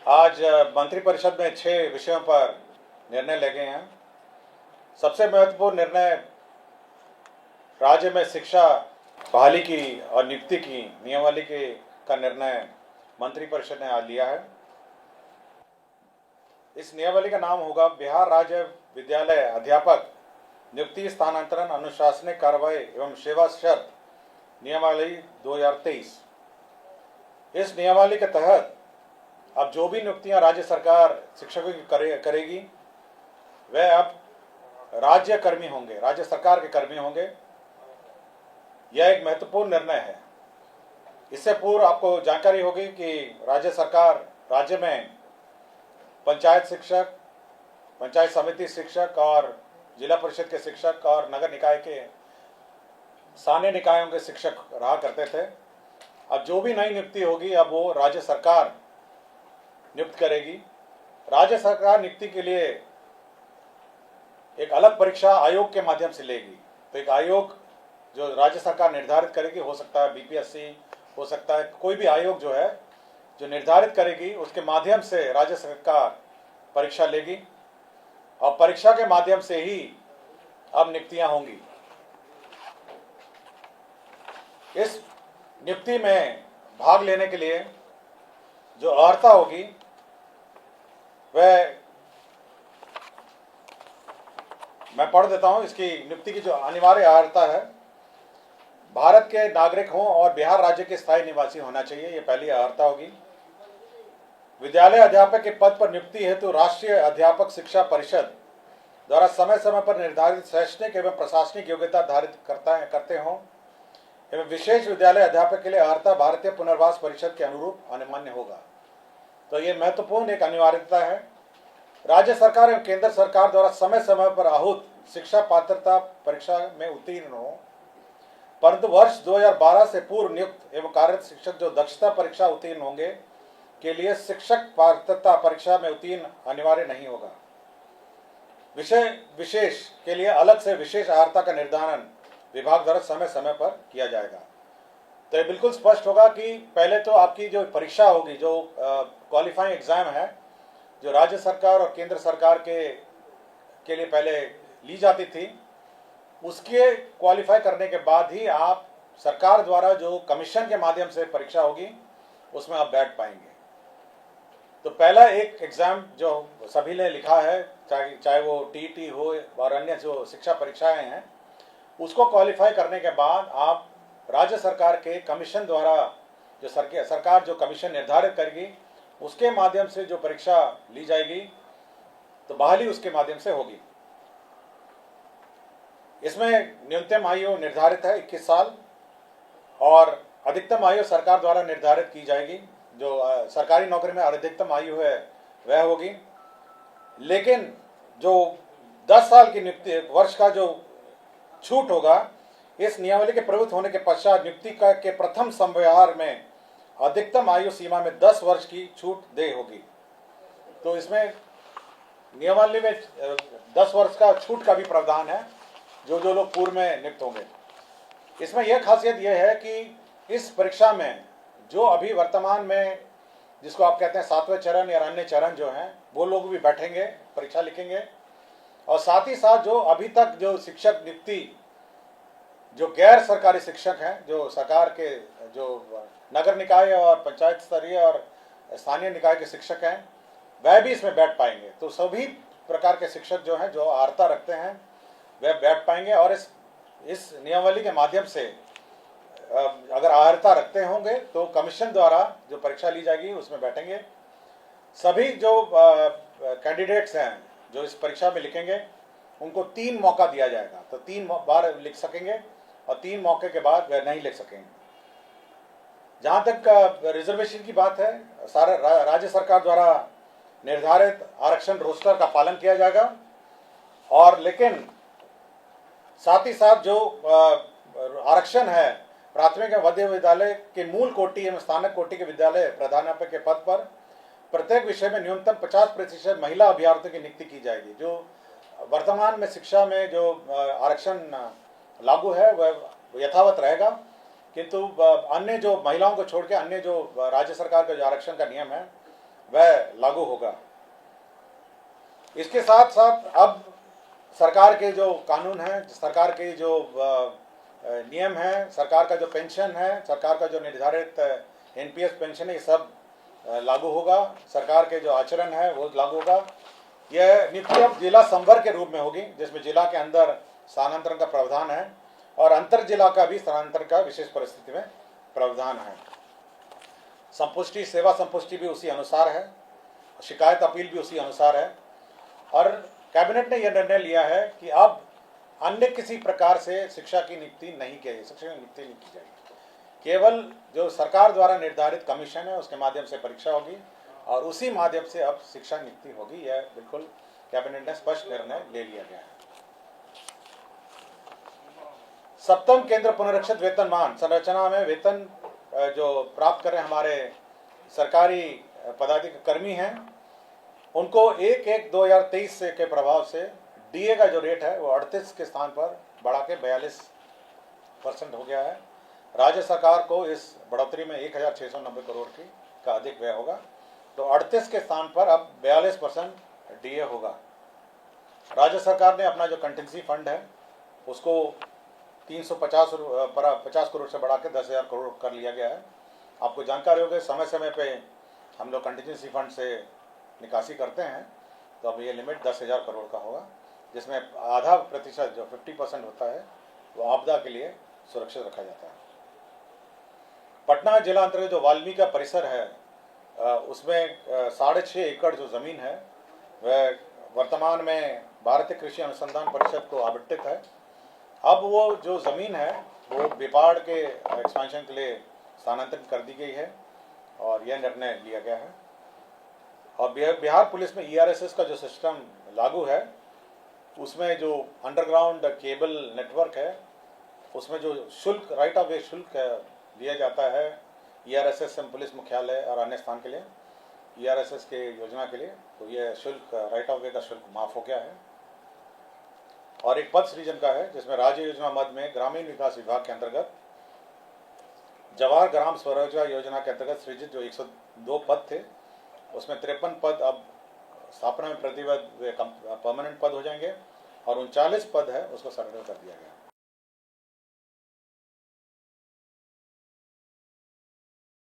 आज मंत्रिपरिषद में 6 विषयों पर निर्णय ले गए हैं। सबसे महत्वपूर्ण निर्णय राज्य में शिक्षा बहाली की और नियुक्ति की नियमावली का निर्णय मंत्रिपरिषद ने आज लिया है। इस नियमावली का नाम होगा बिहार राज्य विद्यालय अध्यापक नियुक्ति स्थानांतरण अनुशासनिक कार्रवाई एवं सेवा शर्त नियमावली 2023। इस नियमावली के तहत अब जो भी नियुक्तियां राज्य सरकार शिक्षकों की करेगी वह अब राज्य कर्मी होंगे, राज्य सरकार के कर्मी होंगे। यह एक महत्वपूर्ण निर्णय है। इससे पूर्व आपको जानकारी होगी कि राज्य सरकार राज्य में पंचायत शिक्षक, पंचायत समिति शिक्षक और जिला परिषद के शिक्षक और नगर निकाय के स्थानीय निकायों के शिक्षक रहा करते थे। अब जो भी नई नियुक्ति होगी अब वो राज्य सरकार नियुक्त करेगी। राज्य सरकार नियुक्ति के लिए एक अलग परीक्षा आयोग के माध्यम से लेगी। तो एक आयोग जो राज्य सरकार निर्धारित करेगी, हो सकता है बीपीएससी, हो सकता है कोई भी आयोग जो है जो निर्धारित करेगी, उसके माध्यम से राज्य सरकार परीक्षा लेगी और परीक्षा के माध्यम से ही अब नियुक्तियां होंगी। इस नियुक्ति में भाग लेने के लिए जो अर्हता होगी वह मैं पढ़ देता हूं। इसकी नियुक्ति की जो अनिवार्य अर्हता है, भारत के नागरिक हों और बिहार राज्य के स्थायी निवासी होना चाहिए, ये पहली अर्हता होगी। विद्यालय अध्यापक के पद पर नियुक्ति हेतु राष्ट्रीय अध्यापक शिक्षा परिषद द्वारा समय समय पर निर्धारित शैक्षणिक एवं प्रशासनिक योग्यता धारित करते हों एवं विशेष विद्यालय अध्यापक के लिए अर्हता भारतीय पुनर्वास परिषद के अनुरूप अनिवार्य होगा। तो ये महत्वपूर्ण एक अनिवार्यता है। राज्य सरकार एवं केंद्र सरकार द्वारा समय समय पर आहूत शिक्षा पात्रता परीक्षा में उत्तीर्ण हो, परंतु वर्ष 2012 से पूर्व नियुक्त एवं कार्यरत शिक्षक जो दक्षता परीक्षा उत्तीर्ण होंगे के लिए शिक्षक पात्रता परीक्षा में उत्तीर्ण अनिवार्य नहीं होगा। विषय विशेष के लिए अलग से विशेष अर्हता का निर्धारण विभाग द्वारा समय समय पर किया जाएगा। तो ये बिल्कुल स्पष्ट होगा कि पहले तो आपकी जो परीक्षा होगी, जो क्वालिफाइंग एग्जाम है, जो राज्य सरकार और केंद्र सरकार के लिए पहले ली जाती थी, उसके क्वालिफाई करने के बाद ही आप सरकार द्वारा जो कमीशन के माध्यम से परीक्षा होगी उसमें आप बैठ पाएंगे। तो पहला एक एग्जाम जो सभी ने लिखा है, चाहे वो टीईटी हो और अन्य जो शिक्षा परीक्षाएं हैं, उसको क्वालिफाई करने के बाद आप राज्य सरकार के कमीशन द्वारा जो सरकार जो कमीशन निर्धारित करेगी उसके माध्यम से जो परीक्षा ली जाएगी तो बहाली उसके माध्यम से होगी। इसमें न्यूनतम आयु निर्धारित है 21 साल और अधिकतम आयु सरकार द्वारा निर्धारित की जाएगी। जो सरकारी नौकरी में अधिकतम आयु है वह होगी, लेकिन जो 10 साल की नियुक्ति वर्ष का जो छूट होगा, इस नियमावली के प्रवृत्त होने के पश्चात नियुक्ति के प्रथम संव्यवहार में अधिकतम आयु सीमा में 10 वर्ष की छूट दे होगी। तो इसमें नियमावली में 10 वर्ष का छूट का भी प्रावधान है जो लोग पूर्व में नियुक्त होंगे। इसमें यह खासियत यह है कि इस परीक्षा में जो अभी वर्तमान में जिसको आप कहते हैं 7वें चरण या अन्य चरण जो हैं, वो लोग भी बैठेंगे, परीक्षा लिखेंगे। और साथ ही साथ जो अभी तक जो शिक्षक नियुक्ति जो गैर सरकारी शिक्षक हैं, जो सरकार के जो नगर निकाय और पंचायत स्तरीय और स्थानीय निकाय के शिक्षक हैं, वह भी इसमें बैठ पाएंगे। तो सभी प्रकार के शिक्षक जो हैं, जो अर्हता रखते हैं, वह बैठ पाएंगे। और इस नियमावली के माध्यम से अगर अर्हता रखते होंगे तो कमीशन द्वारा जो परीक्षा ली जाएगी उसमें बैठेंगे। सभी जो कैंडिडेट्स हैं जो इस परीक्षा में लिखेंगे उनको 3 मौका दिया जाएगा। तो 3 बार लिख सकेंगे और 3 मौके के बाद वह नहीं लिख सकेंगे। जहाँ तक रिजर्वेशन की बात है, सारा राज्य सरकार द्वारा निर्धारित आरक्षण रोस्टर का पालन किया जाएगा। और लेकिन साथ ही साथ जो आरक्षण है प्राथमिक एवं मध्य विद्यालय के मूल कोटि एवं स्थानक कोटि के विद्यालय प्रधानाध्यापक के पद पर प्रत्येक विषय में न्यूनतम 50% महिला अभ्यर्थियों की नियुक्ति की जाएगी। जो वर्तमान में शिक्षा में जो आरक्षण लागू है वह यथावत रहेगा, किंतु अन्य जो महिलाओं को छोड़ के अन्य जो राज्य सरकार का जो आरक्षण का नियम है वह लागू होगा। इसके साथ साथ अब सरकार के जो कानून हैं, सरकार के जो नियम हैं, सरकार का जो पेंशन है, सरकार का जो निर्धारित एनपीएस पेंशन है, ये सब लागू होगा। सरकार के जो आचरण है वो लागू होगा। यह नीति अब जिला संवर्ग के रूप में होगी, जिसमें जिला के अंदर स्थानांतरण का प्रावधान है और अंतर जिला का भी स्थानांतरण का विशेष परिस्थिति में प्रावधान है। संपुष्टि, सेवा संपुष्टि भी उसी अनुसार है, शिकायत अपील भी उसी अनुसार है। और कैबिनेट ने यह निर्णय लिया है कि अब अन्य किसी प्रकार से शिक्षा की नियुक्ति नहीं की जाएगी, शिक्षक की नियुक्ति नहीं की जाएगी। केवल जो सरकार द्वारा निर्धारित कमीशन है उसके माध्यम से परीक्षा होगी और उसी माध्यम से अब शिक्षा नियुक्ति होगी। यह बिल्कुल कैबिनेट ने स्पष्ट निर्णय ले लिया गया है। सप्तम केंद्र पुनरीक्षित वेतनमान संरचना में वेतन जो प्राप्त कर रहे हमारे सरकारी पदाधिकारी कर्मी हैं, उनको 1/1/2023 से के प्रभाव से डीए का जो रेट है वो 38 के स्थान पर बढ़ा के 42% हो गया है। राज्य सरकार को इस बढ़ोतरी में 1690 करोड़ का अधिक व्यय होगा, तो 38 के स्थान पर अब 42% डीए होगा। राज्य सरकार ने अपना जो कंटिजेंसी फंड है उसको 50 करोड़ से बढ़ा के 10,000 करोड़ कर लिया गया है। आपको जानकारी होगी, समय समय पे हम लोग कंटिजेंसी फंड से निकासी करते हैं, तो अब ये लिमिट 10,000 करोड़ का होगा, जिसमें आधा प्रतिशत जो 50% होता है वो आपदा के लिए सुरक्षित रखा जाता है। पटना जिला अंतर्गत जो वाल्मीकि का परिसर है उसमें 6.5 एकड़ जो ज़मीन है वह वर्तमान में भारतीय कृषि अनुसंधान परिषद को आवंटित है। अब वो जो ज़मीन है वो बिपाड़ के एक्सपेंशन के लिए स्थानांतरित कर दी गई है और यह निर्णय लिया गया है। और बिहार पुलिस में ईआरएसएस का जो सिस्टम लागू है उसमें जो अंडरग्राउंड केबल नेटवर्क है उसमें जो शुल्क, राइट ऑफ वे शुल्क दिया जाता है ईआरएसएस पुलिस मुख्यालय और अन्य स्थान के लिए, ईआरएसएस के योजना के लिए, तो यह शुल्क, राइट ऑफ वे का शुल्क माफ हो गया है। और एक पद सृजन का है जिसमें राज्य योजना मद में ग्रामीण विकास विभाग के अंतर्गत जवाहर ग्राम स्वरोजगार योजना के अंतर्गत सृजित जो 102 पद थे उसमें 53 पद अब स्थापना में प्रतिबद्ध परमानेंट पद हो जाएंगे और 39 पद है उसको सरेंडर कर दिया गया।